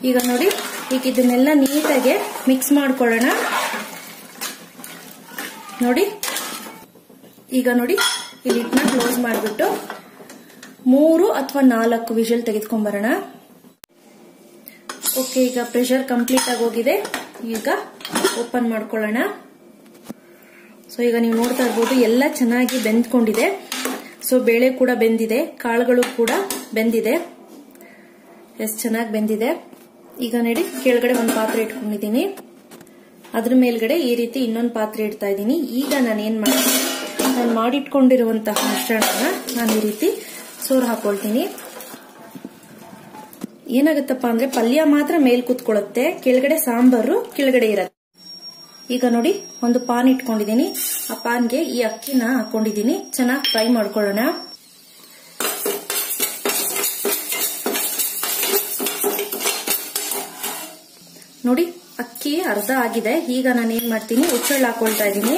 ಈಗ ನೋಡಿ ಈಗ ಇದನ್ನೆಲ್ಲ ನೀಟಾಗಿ ಮಿಕ್ಸ್ ಮಾಡ್ಕೊಳ್ಳೋಣ. ನೋಡಿ ಈಗ ನೋಡಿ ಈ ಲಿಡ್ನ ಕ್ಲೋಸ್ ಮಾಡಿಬಿಟ್ಟು 3 ಅಥವಾ 4 ವಿಷಲ್ ತೆಗೆದುಕೊಂಡ್ಬರೋಣ. ಓಕೆ, ಈಗ ಪ್ರೆಷರ್ ಕಂಪ್ಲೀಟ್ ಆಗಿ ಹೋಗಿದೆ. ಈಗ ಓಪನ್ ಮಾಡ್ಕೊಳ್ಳೋಣ. ಸೊ ಈಗ ನೀವು ನೋಡ್ತಾ ಇರ್ಬೋದು ಎಲ್ಲ ಚೆನ್ನಾಗಿ ಬೆಂದ್ಕೊಂಡಿದೆ. ಸೊ ಬೇಳೆ ಕೂಡ ಬೆಂದಿದೆ, ಕಾಳುಗಳು ಕೂಡ ಬೆಂದಿದೆ, ಎಷ್ಟು ಚೆನ್ನಾಗಿ ಬೆಂದಿದೆ. ಈಗ ನೋಡಿ ಕೆಳಗಡೆ ಒಂದು ಪಾತ್ರೆ ಇಟ್ಕೊಂಡಿದ್ದೀನಿ, ಅದ್ರ ಮೇಲ್ಗಡೆ ಈ ರೀತಿ ಇನ್ನೊಂದು ಪಾತ್ರೆ ಇಡ್ತಾ ಇದ್ದೀನಿ. ಈಗ ನಾನೇನ್ ಮಾಡ್ತೀನಿ, ನಾನು ಮಾಡಿಟ್ಕೊಂಡಿರುವಂತಹ ಮಿಶ್ರಣನ ನಾನು ಈ ರೀತಿ ಸೋರ್ ಹಾಕೊಳ್ತೀನಿ. ಏನಾಗುತ್ತಪ್ಪ ಅಂದ್ರೆ ಪಲ್ಯ ಮಾತ್ರ ಮೇಲ್ ಕೂತ್ಕೊಳ್ಳುತ್ತೆ, ಕೆಳಗಡೆ ಸಾಂಬಾರು ಕೆಳಗಡೆ ಇರತ್ತೆ. ಈಗ ನೋಡಿ ಒಂದು ಪಾನ್ ಇಟ್ಕೊಂಡಿದ್ದೀನಿ, ಆ ಪಾನ್ಗೆ ಈ ಅಕ್ಕಿನ ಹಾಕೊಂಡಿದ್ದೀನಿ. ಚೆನ್ನಾಗಿ ಫ್ರೈ ಮಾಡ್ಕೊಳ್ಳೋಣ. ನೋಡಿ ಅಕ್ಕಿ ಅರ್ಧ ಆಗಿದೆ. ಈಗ ನಾನು ಏನ್ ಮಾಡ್ತೀನಿ, ಹುಚ್ಚೆಳ್ಳು ಹಾಕೊಳ್ತಾ ಇದ್ದೀನಿ.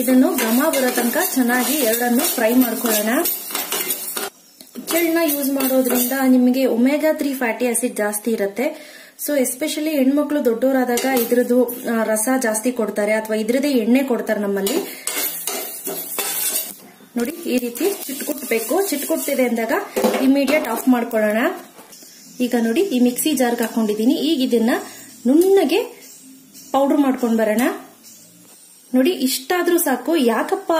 ಇದನ್ನು ಘಮ ಬರೋ ತನಕ ಚೆನ್ನಾಗಿ ಎರಡನ್ನು ಫ್ರೈ ಮಾಡ್ಕೊಳ್ಳೋಣ. ಹುಚ್ಚೆಳ್ಳನ್ನ ಯೂಸ್ ಮಾಡೋದ್ರಿಂದ ನಿಮಗೆ ಒಮೆಗಾ 3 ಫ್ಯಾಟಿ ಆಸಿಡ್ ಜಾಸ್ತಿ ಇರುತ್ತೆ. ಸೊ ಎಸ್ಪೆಷಲಿ ಹೆಣ್ಮಕ್ಳು ದೊಡ್ಡವರಾದಾಗ ಇದ್ರದ್ದು ರಸ ಜಾಸ್ತಿ ಕೊಡ್ತಾರೆ ಅಥವಾ ಇದ್ರದೇ ಎಣ್ಣೆ ಕೊಡ್ತಾರೆ ನಮ್ಮಲ್ಲಿ. ನೋಡಿ ಈ ರೀತಿ ಚಿಟ್ಕುಟ್ಬೇಕು. ಚಿಟ್ಕುಟ್ಟಿದೆ ಅಂದಾಗ ಇಮಿಡಿಯೇಟ್ ಆಫ್ ಮಾಡ್ಕೊಳ್ಳೋಣ. ಈಗ ನೋಡಿ ಈ ಮಿಕ್ಸಿ ಜಾರ್ಗೆ ಹಾಕೊಂಡಿದ್ದೀನಿ. ಈಗ ಇದನ್ನ ನುಣ್ಣಗೆ ಪೌಡರ್ ಮಾಡ್ಕೊಂಡ್ ಬರೋಣ. ನೋಡಿ ಇಷ್ಟಾದ್ರೂ ಸಾಕು. ಯಾಕಪ್ಪ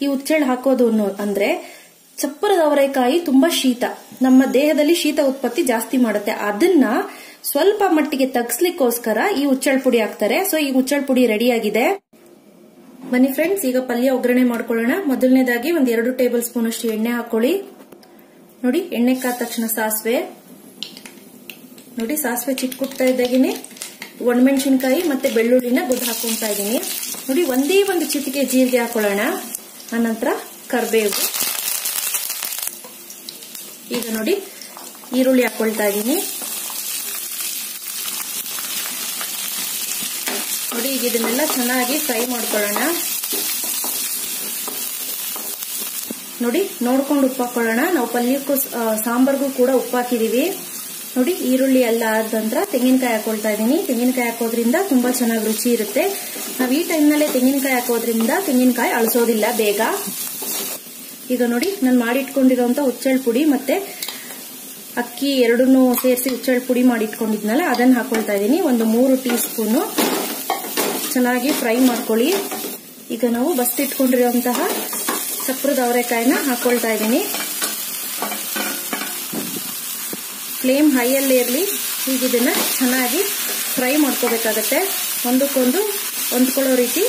ಈ ಹುಚ್ಚೆಳ್ಳು ಹಾಕೋದು ಅಂದ್ರೆ ಚಪ್ಪರದ ಅವರೆಕಾಯಿ ತುಂಬಾ ಶೀತ, ನಮ್ಮ ದೇಹದಲ್ಲಿ ಶೀತ ಉತ್ಪತ್ತಿ ಜಾಸ್ತಿ ಮಾಡುತ್ತೆ. ಅದನ್ನ ಸ್ವಲ್ಪ ಮಟ್ಟಿಗೆ ತಗ್ಸ್ಲಿಕ್ಕೋಸ್ಕರ ಈ ಹುಚ್ಚೆಳ್ಳು ಪುಡಿ ಹಾಕ್ತಾರೆ. ಸೊ ಈ ಹುಚ್ಚೆಳ್ಳು ಪುಡಿ ರೆಡಿ ಆಗಿದೆ. ಬನ್ನಿ ಫ್ರೆಂಡ್ಸ್, ಈಗ ಪಲ್ಯ ಒಗ್ಗರಣೆ ಮಾಡ್ಕೊಳ್ಳೋಣ. ಮೊದಲನೇದಾಗಿ 2 ಟೇಬಲ್ ಸ್ಪೂನ್ ಅಷ್ಟು ಎಣ್ಣೆ ಹಾಕೊಳ್ಳಿ. ನೋಡಿ ಎಣ್ಣೆ ಕಾದ ತಕ್ಷಣ ಸಾಸಿವೆ. ನೋಡಿ ಸಾಸಿವೆ ಚಿಟ್ಕುಟ್ತಾ ಇದ್ದಾಗೇನೆ ಒಣಮೆಣಸಿನಕಾಯಿ ಮತ್ತೆ ಬೆಳ್ಳುಳ್ಳಿನ ಗುದ್ದು ಹಾಕೊಂತಾ ಇದ್ದೀನಿ. ನೋಡಿ ಒಂದೇ ಒಂದು ಚಿಟಿಕೆ ಜೀರಿಗೆ ಹಾಕೊಳ್ಳೋಣ. ಆನಂತರ ಕರಿಬೇವು. ಈಗ ನೋಡಿ ಈರುಳ್ಳಿ ಹಾಕೊಳ್ತಾ ಇದ್ದೀನಿ. ನೋಡಿ ಈಗ ಇದನ್ನೆಲ್ಲ ಚೆನ್ನಾಗಿ ಫ್ರೈ ಮಾಡ್ಕೊಳ್ಳೋಣ. ನೋಡಿ ನೋಡ್ಕೊಂಡು ಉಪ್ಪು ಹಾಕೊಳ್ಳೋಣ. ನಾವು ಪಲ್ಯಕ್ಕೂ ಸಾಂಬಾರ್ಗೂ ಕೂಡ ಉಪ್ಪು ಹಾಕಿದೀವಿ. ನೋಡಿ ಈರುಳ್ಳಿ ಎಲ್ಲ ಆದ ನಂತರ ತೆಂಗಿನಕಾಯಿ ಹಾಕೊಳ್ತಾ ಇದ್ದೀನಿ. ತೆಂಗಿನಕಾಯಿ ಹಾಕೋದ್ರಿಂದ ತುಂಬಾ ಚೆನ್ನಾಗಿ ರುಚಿ ಇರುತ್ತೆ. ನಾವು ಈ ಟೈಮ್ನಲ್ಲೇ ತೆಂಗಿನಕಾಯಿ ಹಾಕೋದ್ರಿಂದ ತೆಂಗಿನಕಾಯಿ ಅಳಿಸೋದಿಲ್ಲ ಬೇಗ. ಈಗ ನೋಡಿ ನಾನು ಮಾಡಿಟ್ಕೊಂಡಿರುವಂತ ಹುಚ್ಚೆಳ್ಳು ಪುಡಿ ಮತ್ತೆ ಅಕ್ಕಿ ಎರಡನ್ನೂ ಸೇರಿಸಿ ಹುಚ್ಚೆಳ್ಳು ಪುಡಿ ಮಾಡಿಟ್ಕೊಂಡಿದ್ನಲ್ಲ ಅದನ್ನ ಹಾಕೊಳ್ತಾ ಇದ್ದೀನಿ. ಒಂದು 3 ಟೀ ಸ್ಪೂನು ಚೆನ್ನಾಗಿ ಫ್ರೈ ಮಾಡ್ಕೊಳ್ಳಿ. ಈಗ ನಾವು ಬಸ್ತಿಟ್ಕೊಂಡಿರುವಂತಹ ಚಪ್ಪರದ ಅವರೆಕಾಯಿನ ಹಾಕೊಳ್ತಾ ಇದ್ದೀನಿ. ಫ್ಲೇಮ್ ಹೈಯಲ್ಲಿ ಇರಲಿ. ಈಗ ಇದನ್ನ ಚೆನ್ನಾಗಿ ಫ್ರೈ ಮಾಡ್ಕೋಬೇಕಾಗತ್ತೆ, ಒಂದಕ್ಕೊಂದು ಹೊಂದ್ಕೊಳ್ಳೋ ರೀತಿ.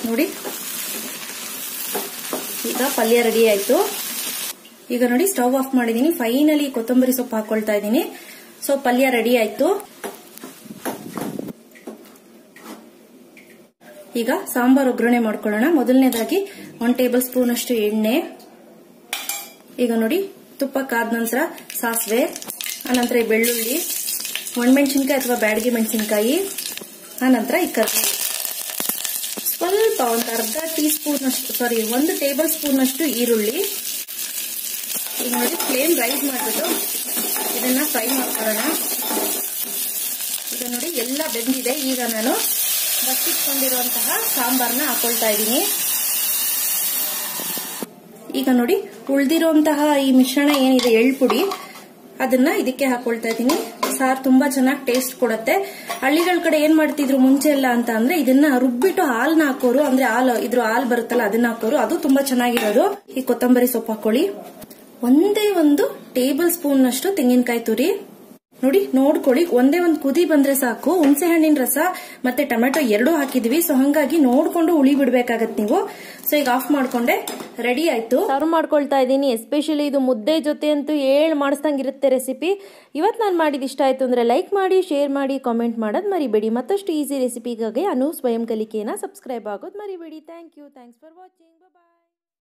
ನೋಡಿ ಈಗ ಪಲ್ಯ ರೆಡಿ ಆಯ್ತು. ಈಗ ನೋಡಿ ಸ್ಟವ್ ಆಫ್ ಮಾಡಿದೀನಿ. ಫೈನಲಿ ಕೊತ್ತಂಬರಿ ಸೊಪ್ಪು ಹಾಕೊಳ್ತಾ ಇದ್ದೀನಿ. ಸೊ ಪಲ್ಯ ರೆಡಿ ಆಯ್ತು. ಈಗ ಸಾಂಬಾರ್ ಒಗ್ಗರಣೆ ಮಾಡ್ಕೊಳ್ಳೋಣ. ಮೊದಲನೇದಾಗಿ 1 ಟೇಬಲ್ ಸ್ಪೂನ್ ಅಷ್ಟು ಎಣ್ಣೆ. ಈಗ ನೋಡಿ ತುಪ್ಪ ಕಾದ ನಂತರ ಸಾಸಿವೆ, ಆನಂತರ ಬೆಳ್ಳುಳ್ಳಿ, ಒಣಮೆಣಸಿನಕಾಯಿ ಅಥವಾ ಬ್ಯಾಡಗಿ ಮೆಣಸಿನಕಾಯಿ, ಆನಂತರ ಈ ಕರಿಬೇವು. ಸ್ವಲ್ಪ ಒಂದು ಅರ್ಧ ಟೀ ಸ್ಪೂನ್ ಅಷ್ಟು 1 ಟೇಬಲ್ ಸ್ಪೂನ್ ಅಷ್ಟು ಈರುಳ್ಳಿ. ಈಗ ನೋಡಿ ಫ್ಲೇಮ್ ರೈಸ್ ಮಾಡಿಬಿಟ್ಟು ಇದನ್ನ ಫ್ರೈ ಮಾಡ್ಕೊಳ್ಳೋಣ. ಈಗ ನೋಡಿ ಎಲ್ಲ ಬೆಂದಿದೆ. ಈಗ ನಾನು ಬಸಿಟ್ಕೊಂಡಿರುವಂತಹ ಸಾಂಬಾರ್ನ ಹಾಕೊಳ್ತಾ ಇದ್ದೀನಿ. ಈಗ ನೋಡಿ ಉಳಿದಿರುವಂತಹ ಈ ಮಿಶ್ರಣ ಏನಿದೆ ಎಳ್ಳು ಪುಡಿ, ಅದನ್ನ ಇದಕ್ಕೆ ಹಾಕೊಳ್ತಾ ಇದ್ದೀನಿ. ಸಾರು ತುಂಬಾ ಚೆನ್ನಾಗಿ ಟೇಸ್ಟ್ ಕೊಡುತ್ತೆ. ಹಳ್ಳಿಗಳ ಕಡೆ ಏನ್ ಮಾಡ್ತಿದ್ರು ಮುಂಚೆ ಎಲ್ಲ ಅಂತ ಅಂದ್ರೆ ಇದನ್ನ ರುಬ್ಬಿಟ್ಟು ಹಾಲ್ನ ಹಾಕೋರು, ಅಂದ್ರೆ ಹಾಲು ಬರುತ್ತಲ್ಲ ಅದನ್ನ ಹಾಕೋರು, ಅದು ತುಂಬಾ ಚೆನ್ನಾಗಿರೋದು. ಈ ಕೊತ್ತಂಬರಿ ಸೊಪ್ಪು ಹಾಕೊಳ್ಳಿ. ಒಂದೇ 1 ಟೇಬಲ್ ಸ್ಪೂನ್ ಅಷ್ಟು ತೆಂಗಿನಕಾಯಿ ತುರಿ. ನೋಡಿ ನೋಡ್ಕೊಳ್ಳಿ, ಒಂದೇ ಒಂದು ಕುದಿ ಬಂದ್ರೆ ಸಾಕು. ಹುಣಸೆ ಹಣ್ಣಿನ ರಸ ಮತ್ತೆ ಟೊಮೆಟೊ ಎರಡೂ ಹಾಕಿದ್ವಿ, ಸೊ ಹಂಗಾಗಿ ನೋಡ್ಕೊಂಡು ಹುಳಿ ಬಿಡ್ಬೇಕಾಗತ್ತೆ ನೀವು. ಸೊ ಈಗ ಆಫ್ ಮಾಡ್ಕೊಂಡೆ, ರೆಡಿ ಆಯ್ತು. ಸರ್ವ್ ಮಾಡ್ಕೊಳ್ತಾ ಇದ್ದೀನಿ. ಎಸ್ಪೆಷಲಿ ಇದು ಮುದ್ದೆ ಜೊತೆ ಅಂತೂ ಮಾಡಿಸ್ದಂಗಿರುತ್ತೆ ರೆಸಿಪಿ. ಇವತ್ತು ನಾನು ಮಾಡಿದ ಇಷ್ಟ ಆಯ್ತು ಅಂದ್ರೆ ಲೈಕ್ ಮಾಡಿ, ಶೇರ್ ಮಾಡಿ, ಕಾಮೆಂಟ್ ಮಾಡೋದು ಮರಿಬೇಡಿ. ಮತ್ತಷ್ಟು ಈಸಿ ರೆಸಿಪಿಗಾಗಿ ಅನು ಸ್ವಯಂ ಕಲಿಕೆನ ಸಬ್ಸ್ಕ್ರೈಬ್ ಆಗೋದು ಮರಿಬೇಡಿ. Thank you, thanks for watching.